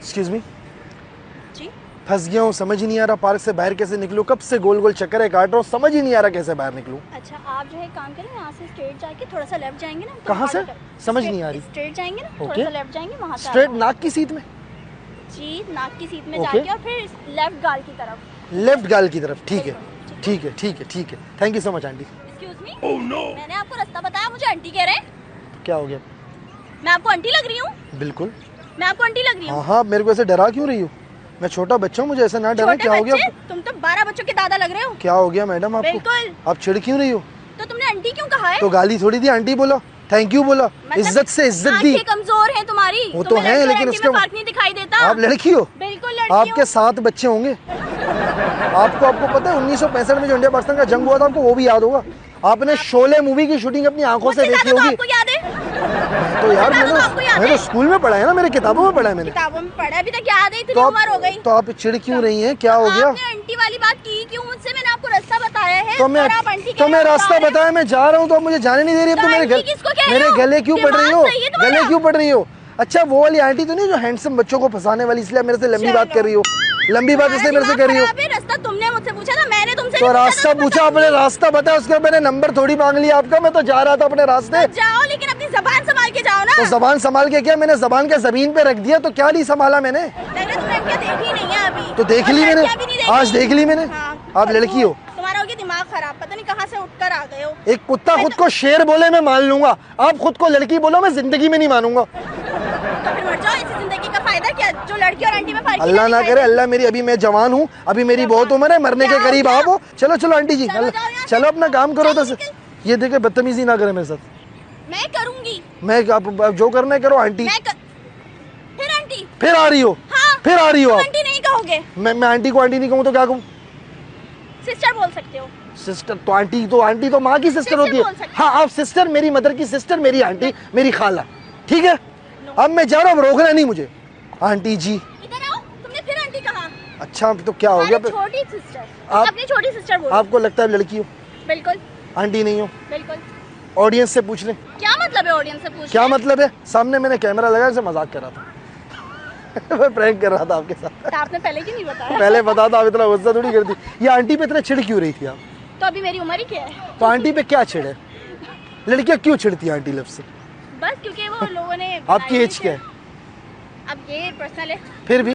Excuse me, जी फंस गया हूँ, समझ ही नहीं आ रहा पार्क से बाहर कैसे निकलूँ। कब से गोल गोल चक्कर काट रहा हूँ, समझ ही नहीं आ रहा कैसे बाहर निकलूँ। अच्छा, आप जो है काम करें, यहाँ से स्ट्रेट जाके थोड़ा सा लेफ्ट जाएंगे ना। कहाँ से? समझ नहीं आ रही। स्ट्रेट जाएंगे ना, थोड़ा Okay. सा लेफ्ट जाएंगे, वहाँ से स्ट्रेट आता नाक की सीट में? है। जी, नाक की सीट में Okay. जाके और फिर लेफ्ट गाल की तरफ। लेफ्ट गाल की तरफ, ठीक है ठीक है ठीक है ठीक है। Thank you so much aunty. Excuse me, मैंने आपको रास्ता बताया, मुझे आंटी कह रहे हैं। क्या हो गया? मैं आपको आंटी लग रही हूँ? बिल्कुल। मैं आपको आंटी लग रही हूँ? हाँ हाँ, मेरे को ऐसे डरा क्यों रही हो? मैं छोटा बच्चा हूँ, मुझे ऐसा ना डरा। क्या हो गया आपको? तुम तो 12 बच्चों के दादा लग रहे हो। क्या हो गया मैडम आपको? बिल्कुल। आप चिढ़ क्यों रही हो? तो तुमने आंटी क्यों कहा है? तो गाली थोड़ी दी, आंटी बोला, थैंक यू बोला, इज्जत से इज्जत दी। आंखें कमजोर हैं तुम्हारी। वो तो है, लेकिन उसके फर्क नहीं दिखाई देता। आप लड़की हो? बिल्कुल लड़की आपके हूँ। 7 बच्चे होंगे। आपको पता है 1965 में जो इंडिया पाकिस्तान का जंग हुआ था, आपको वो भी याद होगा। आपने शोले मूवी की शूटिंग अपनी आंखों से देखी होगी। आपको याद है? तो यार मैंने मैंने स्कूल में पढ़ा है ना, मेरे किताबों में पढ़ा है मैंने। किताबों में पढ़ा, अभी तक याद है, इतनी उम्र हो गई। तो आप चिढ़ क्यों रही हैं? क्या हो गया? आपने आंटी वाली बात की क्यों मुझसे? मैंने आपको रास्ता बताया है। तो मैं रास्ता बताया, मैं जा रहा हूँ, तो आप मुझे जाने नहीं दे रही। अब तो मेरे गले क्यों पड़ रही हो? गले क्यों पड़ रही हो? अच्छा, वो वाली आंटी तो नहीं जो हैंडसम बच्चों को फंसाने वाली, इसलिए मेरे से लंबी बात कर रही हो? लंबी बात इसलिए मेरे से कर रही हो? रास्ता तुमने मुझसे पूछा था, मैंने तुमसे तो रास्ता पूछा, अपने रास्ता बताया, उसके बाद मैंने नंबर थोड़ी मांग लिया आपका। मैं तो जा रहा था अपने रास्ते। जाओ, लेकिन अपनी जबान संभाल के जाओ ना। तो जबान संभाल के क्या? मैंने जबान के जमीन पे रख दिया, तो क्या नहीं संभाला मैंने? तुमने देखी नहीं है अभी। तो देख ली मैंने, आज देख ली मैंने। आप लड़की हो, तुम्हारा हो गया दिमाग खराब, पता नहीं कहाँ से उठकर आ गए हो। एक कुत्ता खुद को शेर बोले मैं मान लूंगा, आप खुद को लड़की बोलो मैं जिंदगी में नहीं मानूंगा। तो फिर मर जाओ, इसी जिंदगी का फायदा क्या? जो लड़की और आंटी में फर्क अल्लाह ना करे, अल्लाह मेरी, अभी मैं जवान हूँ, अभी मेरी बहुत उम्र है, मरने के करीब आप हो। चलो चलो आंटी जी, चलो अपना काम करो। तो ये देखे बदतमीजी ना करे मेरे साथ। मैं करूंगी। मैं आप जो करना है करो आंटी। फिर आंटी? फिर आ रही हो? हाँ। फिर आ रही हो आप? आंटी नहीं कहोगे? मैं आंटी को आंटी नहीं कहूँ तो क्या कहूँ? सिस्टर बोल सकते हो। सिस्टर तो आंटी तो माँ की सिस्टर होती है। हाँ, आप सिस्टर, मेरी मदर की सिस्टर, मेरी आंटी, मेरी खाला, ठीक है? अब मैं जा रहा हूँ, रोकना नहीं मुझे। आंटी जी इधर आओ। तुमने फिर आंटी कहा। अच्छा, तो क्या हो गया? छोटी सिस्टर, आप अपनी छोटी सिस्टर बोलो। आपको लगता है लड़की हो? बिल्कुल। आंटी नहीं हो? बिल्कुल। ऑडियंस से पूछ लें। क्या मतलब है ऑडियंस से पूछना? क्या मतलब है? सामने मैंने कैमरा लगा के मजाक कर रहा था। मैं प्रैंक कर रहा था आपके साथ। तो आपने पहले क्यों नहीं बताया? पहले बता था, आप इतना गुस्सा थोड़ी करती। ये आंटी पे इतना चिढ़ क्यों रही थी आप? तो अभी मेरी उम्र ही क्या है? तो आंटी पे क्या चिढ़ है? लड़कियां क्यों चिढ़ती है आंटी लफ्ज़ से? बस क्योंकि वो लोगों ने आपकी एज क्या है? अब ये पर्सनल है। फिर भी